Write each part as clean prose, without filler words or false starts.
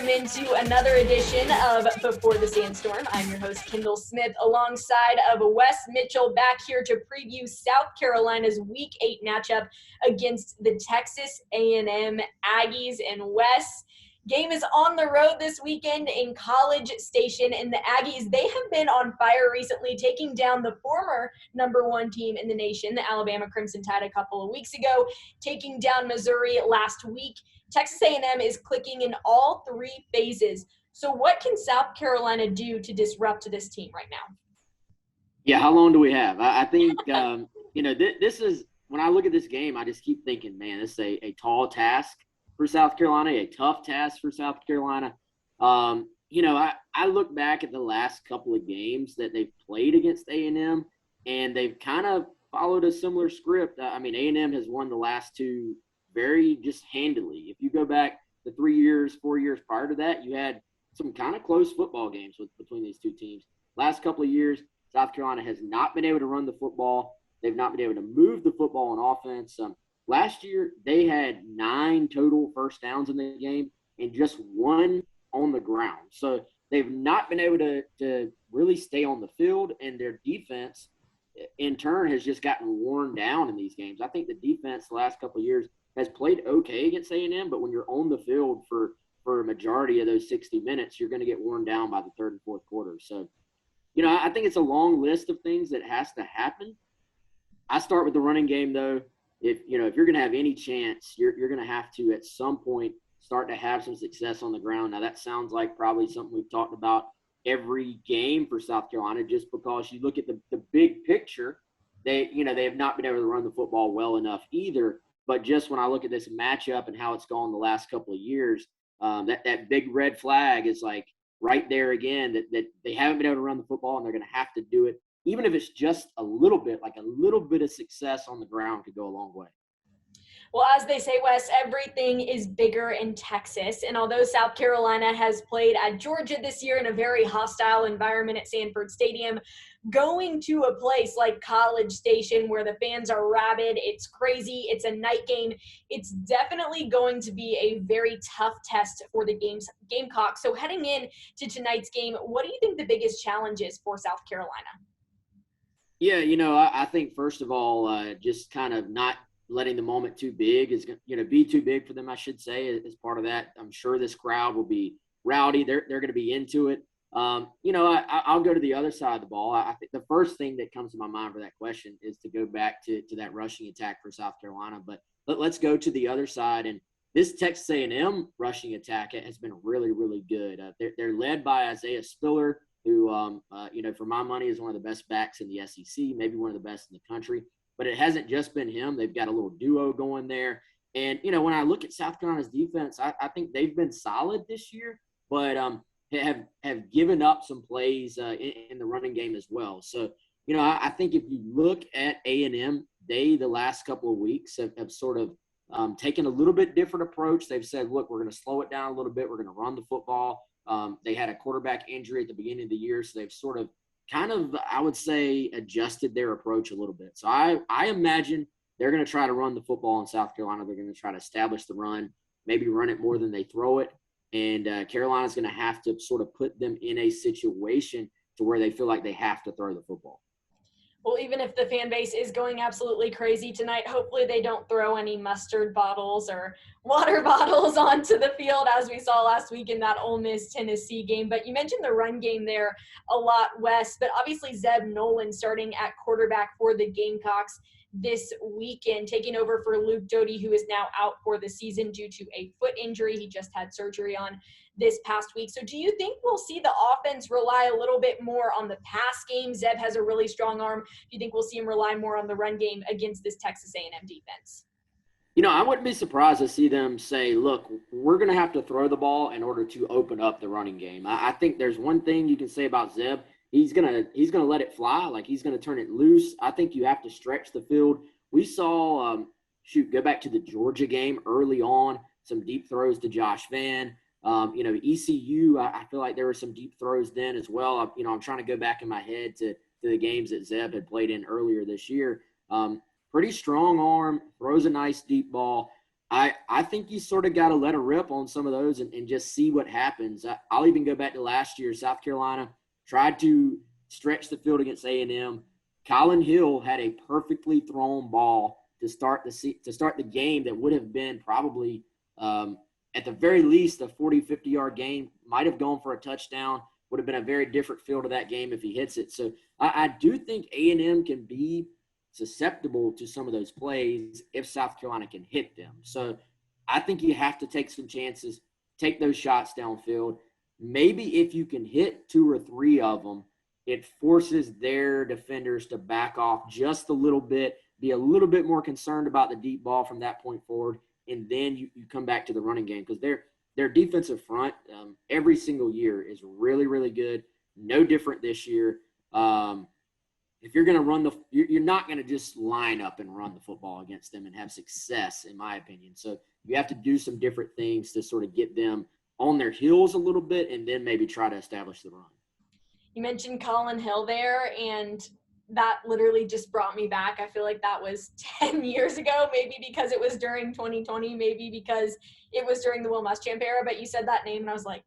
welcome into another edition of Before the Sandstorm. I'm your host, Kendall Smith, alongside of Wes Mitchell, back here to preview South Carolina's Week 8 matchup against the Texas A&M Aggies. And Wes, game is on the road this weekend in College Station, and the Aggies, they have been on fire recently, taking down the former number one team in the nation, the Alabama Crimson Tide, a couple of weeks ago, taking down Missouri last week. Texas A&M is clicking in all three phases. So what can South Carolina do to disrupt this team right now? Yeah, how long do we have? I think, this is – when I look at this game, I just keep thinking, man, this is a tall task for South Carolina, a tough task for South Carolina. I look back at the last couple of games that they've played against A&M, and they've kind of followed a similar script. A&M has won the last two very just handily. If you go back the 4 years prior to that, you had some kind of close football games between these two teams. Last couple of years, South Carolina has not been able to run the football. They've not been able to move the football on offense. Last year, they had 9 total first downs in the game and just 1 on the ground. So they've not been able to really stay on the field, and their defense, in turn, has just gotten worn down in these games. I think the defense the last couple of years has played okay against A&M, but when you're on the field for a majority of those 60 minutes, you're going to get worn down by the third and fourth quarter. So, I think it's a long list of things that has to happen. I start with the running game, though. If you're going to have any chance, you're going to have to at some point start to have some success on the ground. Now, that sounds like probably something we've talked about every game for South Carolina, just because you look at the big picture, they have not been able to run the football well enough either. But just when I look at this matchup and how it's gone the last couple of years, that big red flag is like right there again, that they haven't been able to run the football, and they're going to have to do it. Even if it's just a little bit, like a little bit of success on the ground could go a long way. Well, as they say, Wes, everything is bigger in Texas. And although South Carolina has played at Georgia this year in a very hostile environment at Sanford Stadium, going to a place like College Station where the fans are rabid, it's crazy, it's a night game, it's definitely going to be a very tough test for the Gamecocks. So heading in to tonight's game, what do you think the biggest challenge is for South Carolina? Yeah, I think first of all, just kind of not letting the moment too big is, be too big for them, I should say, as part of that. I'm sure this crowd will be rowdy. They're going to be into it. I'll go to the other side of the ball. I think the first thing that comes to my mind for that question is to go back to that rushing attack for South Carolina. But let's go to the other side. And this Texas A&M rushing attack has been really, really good. They're led by Isaiah Spiller, who, for my money is one of the best backs in the SEC, maybe one of the best in the country. But it hasn't just been him. They've got a little duo going there. And, when I look at South Carolina's defense, I think they've been solid this year, but have given up some plays in the running game as well. So, I think if you look at A&M, the last couple of weeks have sort of taken a little bit different approach. They've said, look, we're going to slow it down a little bit. We're going to run the football. They had a quarterback injury at the beginning of the year, so they've sort of I would say, adjusted their approach a little bit. So I imagine they're going to try to run the football in South Carolina. They're going to try to establish the run, maybe run it more than they throw it. And Carolina's going to have to sort of put them in a situation to where they feel like they have to throw the football. Well, even if the fan base is going absolutely crazy tonight, hopefully they don't throw any mustard bottles or water bottles onto the field as we saw last week in that Ole Miss-Tennessee game. But you mentioned the run game there a lot, Wes. But obviously Zeb Nolan starting at quarterback for the Gamecocks this weekend, taking over for Luke Doty, who is now out for the season due to a foot injury he just had surgery on this past week. So do you think we'll see the offense rely a little bit more on the pass game? Zeb has a really strong arm. Do you think we'll see him rely more on the run game against this Texas A&M defense? I wouldn't be surprised to see them say, look, we're going to have to throw the ball in order to open up the running game. I think there's one thing you can say about Zeb. He's gonna let it fly, like he's going to turn it loose. I think you have to stretch the field. We saw, go back to the Georgia game early on, some deep throws to Josh Vann. ECU, I feel like there were some deep throws then as well. I'm trying to go back in my head to the games that Zeb had played in earlier this year. Pretty strong arm, throws a nice deep ball. I think you sort of got to let her rip on some of those and just see what happens. I'll even go back to last year. South Carolina tried to stretch the field against A&M. Colin Hill had a perfectly thrown ball to start the game that would have been probably at the very least a 40, 50-yard game, might have gone for a touchdown, would have been a very different feel to that game if he hits it. So I do think A&M can be susceptible to some of those plays if South Carolina can hit them. So I think you have to take some chances, take those shots downfield. Maybe if you can hit 2 or 3 of them, it forces their defenders to back off just a little bit, be a little bit more concerned about the deep ball from that point forward, and then you come back to the running game because their defensive front every single year is really, really good. No different this year. If you're going to run you're not going to just line up and run the football against them and have success, in my opinion. So you have to do some different things to sort of get them on their heels a little bit and then maybe try to establish the run. You mentioned Colin Hill there, and that literally just brought me back. I feel like that was 10 years ago, maybe because it was during 2020, maybe because it was during the Will Muschamp era, but you said that name and I was like,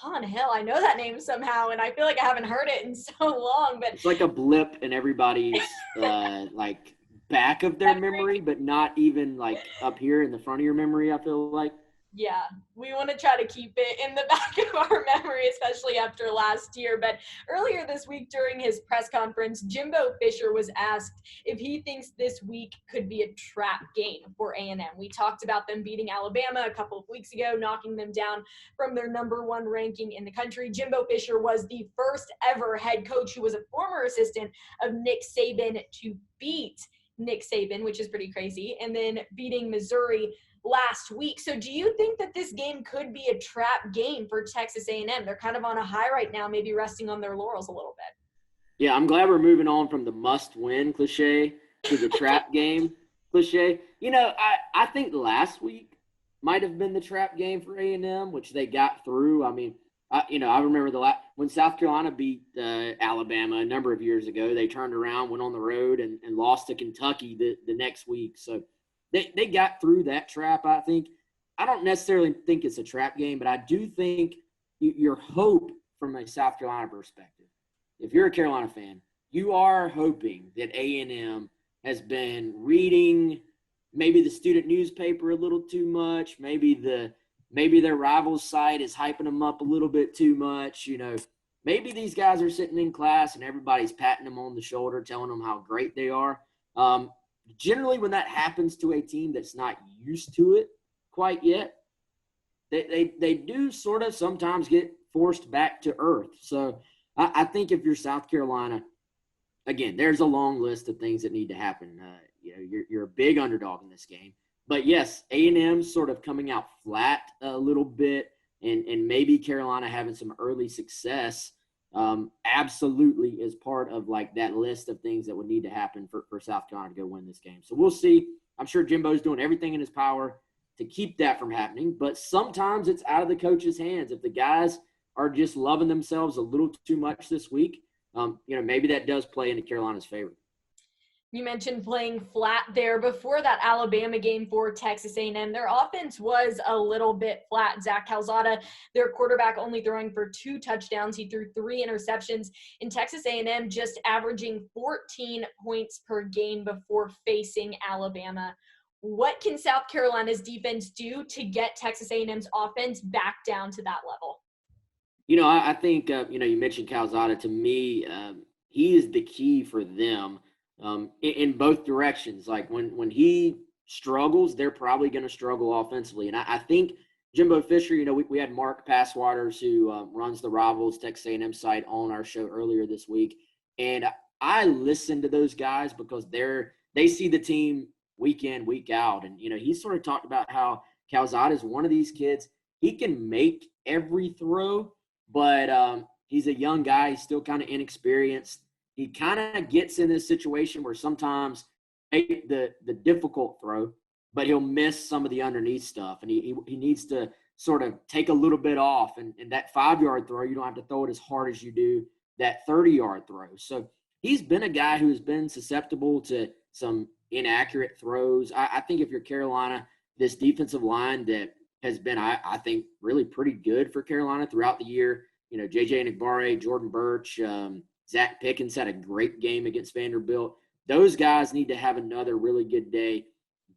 Colin Hill, I know that name somehow, and I feel like I haven't heard it in so long. But it's like a blip in everybody's like back of their memory, but not even like up here in the front of your memory, I feel like. Yeah, we want to try to keep it in the back of our memory, especially after last year. But earlier this week during his press conference, Jimbo Fisher was asked if he thinks this week could be a trap game for A&M. We talked about them beating Alabama a couple of weeks ago, knocking them down from their #1 ranking in the country. Jimbo Fisher was the first ever head coach who was a former assistant of Nick Saban to beat Nick Saban, which is pretty crazy, and then beating Missouri last week. So do you think that this game could be a trap game for Texas A&M? They're kind of on a high right now, maybe resting on their laurels a little bit. Yeah, I'm glad we're moving on from the must-win cliche to the trap game cliche. You know, I think last week might have been the trap game for A&M, which they got through. I mean, I remember when South Carolina beat Alabama a number of years ago, they turned around, went on the road, and lost to Kentucky the next week. So they got through that trap, I think. I don't necessarily think it's a trap game, but I do think your hope from a South Carolina perspective, if you're a Carolina fan, you are hoping that A&M has been reading maybe the student newspaper a little too much, maybe their rival's site is hyping them up a little bit too much. You know, maybe these guys are sitting in class and everybody's patting them on the shoulder, telling them how great they are. Generally, when that happens to a team that's not used to it quite yet, they do sort of sometimes get forced back to earth. So I think if you're South Carolina, again, there's a long list of things that need to happen. You're a big underdog in this game. But, yes, A&M's sort of coming out flat a little bit, and maybe Carolina having some early success absolutely is part of, like, that list of things that would need to happen for South Carolina to go win this game. So we'll see. I'm sure Jimbo's doing everything in his power to keep that from happening. But sometimes it's out of the coach's hands. If the guys are just loving themselves a little too much this week, maybe that does play into Carolina's favor. You mentioned playing flat there. Before that Alabama game for Texas A&M, their offense was a little bit flat. Zach Calzada, their quarterback, only throwing for 2 touchdowns. He threw 3 interceptions. In Texas A&M, just averaging 14 points per game before facing Alabama. What can South Carolina's defense do to get Texas A&M's offense back down to that level? I think, you mentioned Calzada. To me, he is the key for them. In both directions. Like when he struggles, they're probably going to struggle offensively. And I think Jimbo Fisher, we had Mark Passwaters who runs the Rivals Texas A&M site on our show earlier this week. And I listen to those guys because they see the team week in, week out. And, he sort of talked about how Calzada is one of these kids. He can make every throw, but he's a young guy. He's still kind of inexperienced. He kind of gets in this situation where sometimes make the difficult throw, but he'll miss some of the underneath stuff. And he needs to sort of take a little bit off. And that 5-yard throw, you don't have to throw it as hard as you do that 30-yard throw. So he's been a guy who's been susceptible to some inaccurate throws. I think if you're Carolina, this defensive line that has been, I think, really pretty good for Carolina throughout the year. You know, J.J. Enagbare, Jordan Birch, Zach Pickens had a great game against Vanderbilt. Those guys need to have another really good day.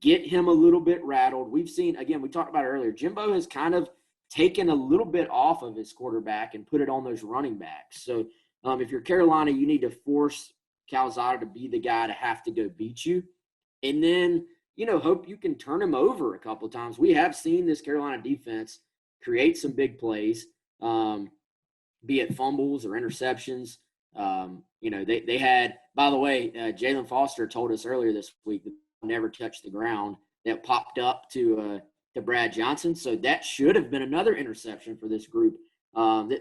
Get him a little bit rattled. We've seen, again, we talked about it earlier, Jimbo has kind of taken a little bit off of his quarterback and put it on those running backs. So if you're Carolina, you need to force Calzada to be the guy to have to go beat you. And then, you know, hope you can turn him over a couple of times. We have seen this Carolina defense create some big plays, be it fumbles or interceptions. You know, they had, by the way, Jalen Foster told us earlier this week that they never touched the ground. That popped up to Brad Johnson. So that should have been another interception for this group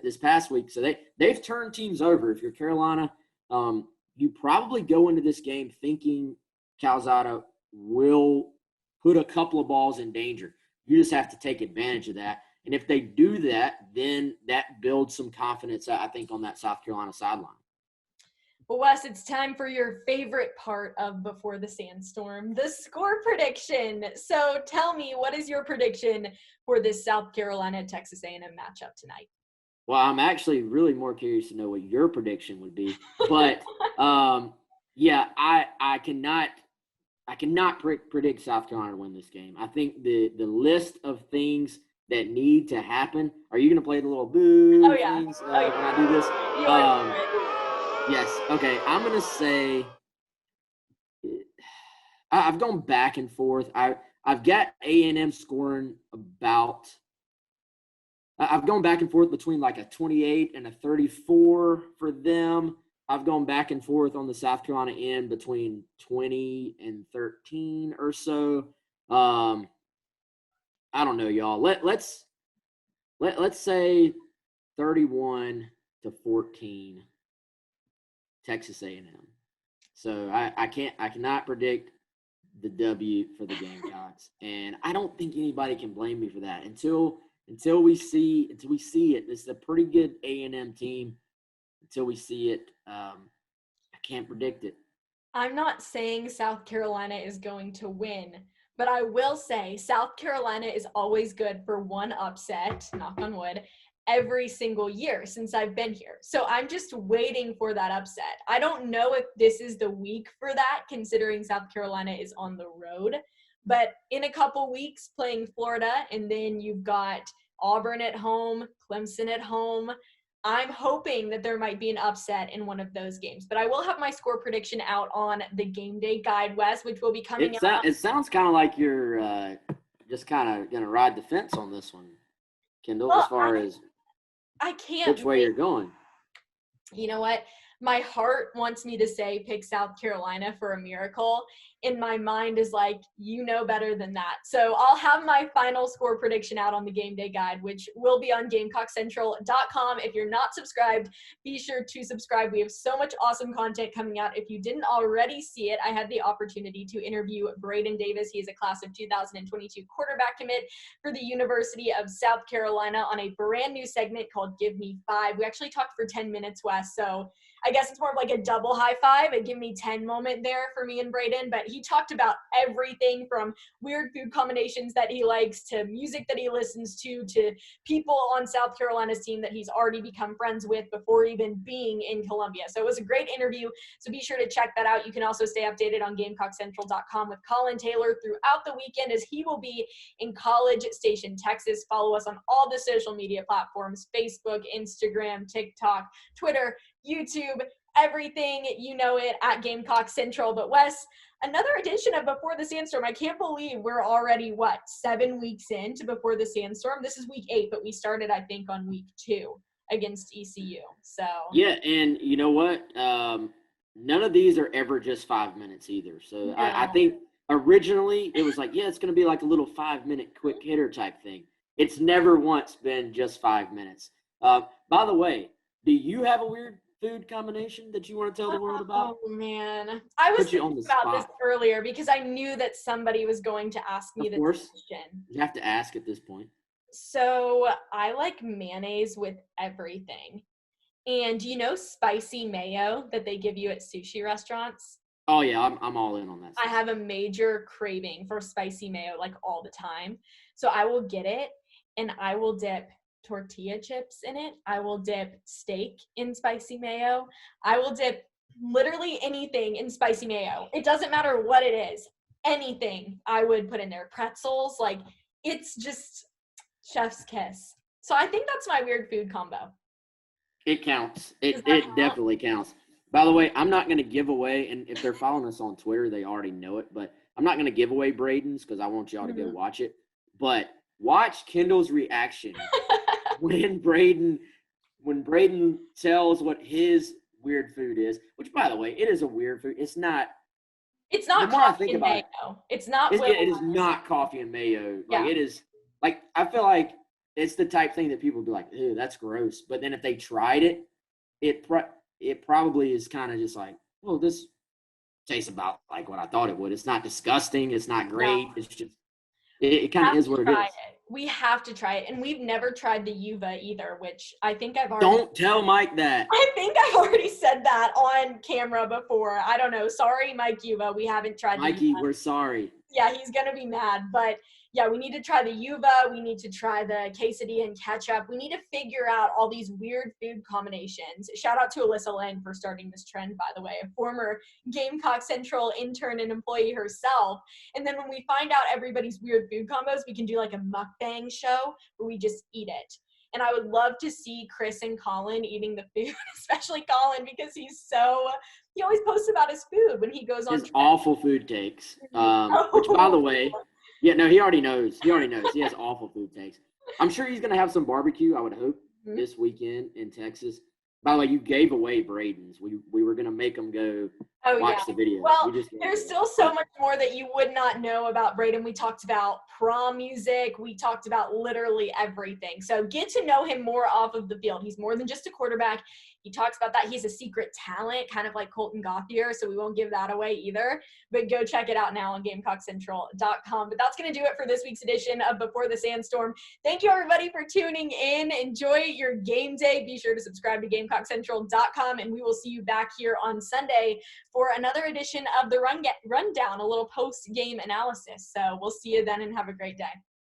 this past week. So they've turned teams over. If you're Carolina, you probably go into this game thinking Calzada will put a couple of balls in danger. You just have to take advantage of that. And if they do that, then that builds some confidence, I think, on that South Carolina sideline. Well, Wes, it's time for your favorite part of Before the Sandstorm, the score prediction. So tell me, what is your prediction for this South Carolina-Texas A&M matchup tonight? Well, I'm actually really more curious to know what your prediction would be. But, yeah, I cannot predict South Carolina to win this game. I think the list of things that need to happen. Are you going to play the little boo things when I do this? Yes. Okay. I'm going to say I've gone back and forth. I've got A&M scoring about – I've gone back and forth between like a 28 and a 34 for them. I've gone back and forth on the South Carolina end between 20 and 13 or so. I don't know, y'all. Let's say 31-14 Texas A&M. So I cannot predict the W for the Gamecocks, and I don't think anybody can blame me for that until we see it. This is a pretty good A&M team. Until we see it, I can't predict it. I'm not saying South Carolina is going to win, but I will say South Carolina is always good for one upset, knock on wood, every single year since I've been here. So I'm just waiting for that upset. I don't know if this is the week for that, considering South Carolina is on the road. But in a couple weeks playing Florida, and then you've got Auburn at home, Clemson at home, I'm hoping that there might be an upset in one of those games. But I will have my score prediction out on the Game Day Guide, Wes, which will be coming out. It sounds kind of like you're just kind of going to ride the fence on this one, Kendall, as far as I can't which way you're going. You know what? My heart wants me to say pick South Carolina for a miracle. In my mind is like, you know better than that. So I'll have my final score prediction out on the Game Day Guide, which will be on GamecockCentral.com. If you're not subscribed, be sure to subscribe. We have so much awesome content coming out. If you didn't already see it, I had the opportunity to interview Brayden Davis. He is a class of 2022 quarterback commit for the University of South Carolina on a brand new segment called Give Me 5. We actually talked for 10 minutes, Wes, so I guess it's more of like a double high five, a give me 10 moment there for me and Brayden. But he talked about everything from weird food combinations that he likes to music that he listens to people on South Carolina's team that he's already become friends with before even being in Columbia. So it was a great interview. So be sure to check that out. You can also stay updated on GamecockCentral.com with Colin Taylor throughout the weekend as he will be in College Station, Texas. Follow us on all the social media platforms, Facebook, Instagram, TikTok, Twitter, YouTube, everything, you know it, at Gamecock Central. But Wes, another edition of Before the Sandstorm. I can't believe we're already, 7 weeks into Before the Sandstorm? This is week 8, but we started, I think, on week 2 against ECU. So yeah, and you know what? None of these are ever just 5 minutes either. So no. I think originally it was like, yeah, it's going to be like a little 5-minute quick hitter type thing. It's never once been just 5 minutes. By the way, do you have a weird food combination that you want to tell the world about? Oh, man. I was thinking about this earlier because I knew that somebody was going to ask me this question. You have to ask at this point. So I like mayonnaise with everything. And you know spicy mayo that they give you at sushi restaurants? Oh yeah, I'm all in on that I stuff. have a major craving for spicy mayo like all the time. So I will get it and I will dip tortilla chips in it. I will dip steak in spicy mayo. I will dip literally anything in spicy mayo. It doesn't matter what it is. Anything I would put in there. Pretzels, like it's just chef's kiss. So I think that's my weird food combo. It counts. Does that It count? definitely counts. By the way, I'm not going to give away, and if they're following us on Twitter, they already know it. But I'm not going to give away Brayden's because I want y'all to go Mhm. watch it. But watch Kendall's reaction when Brayden tells what his weird food is. Which, by the way, it is a weird food. It's not. It's The not more I coffee think and about it, mayo. It's not it is Will's. not coffee and mayo. Like Yeah. it is. Like I feel like it's the type thing that people would be like, "Ew, that's gross." But then if they tried it, it probably is kind of just like, well, this tastes about like what I thought it would. It's not disgusting. It's not No. great. It's just it kind of Have is to what it try is. it. We have to try it. And we've never tried the Yuva either, which I think I've already Don't tell Mike that. I think I've already said that on camera before. I don't know. Sorry, Mike Yuva. We haven't tried the Mikey, Yuva. we're sorry. Yeah, he's gonna be mad. But yeah, we need to try the Yuva. We need to try the quesadilla and ketchup. We need to figure out all these weird food combinations. Shout out to Alyssa Lang for starting this trend, by the way, a former Gamecock Central intern and employee herself. And then when we find out everybody's weird food combos, we can do like a mukbang show where we just eat it. And I would love to see Chris and Colin eating the food, especially Colin, because he always posts about his food when he goes on His trips. awful food takes. Which, by Oh. the way, yeah, no, he already knows. He already knows. He has awful food takes. I'm sure he's gonna have some barbecue. I would hope this weekend in Texas. By the way, you gave away Braden's. We were gonna make him go watch the video. Well, We just there's still so much more that you would not know about Brayden. We talked about prom music. We talked about literally everything. So get to know him more off of the field. He's more than just a quarterback. He talks about that. He's a secret talent, kind of like Colton Gauthier, so we won't give that away either. But go check it out now on GamecockCentral.com. But that's going to do it for this week's edition of Before the Sandstorm. Thank you, everybody, for tuning in. Enjoy your game day. Be sure to subscribe to GamecockCentral.com, and we will see you back here on Sunday for another edition of the Rundown, a little post-game analysis. So we'll see you then and have a great day.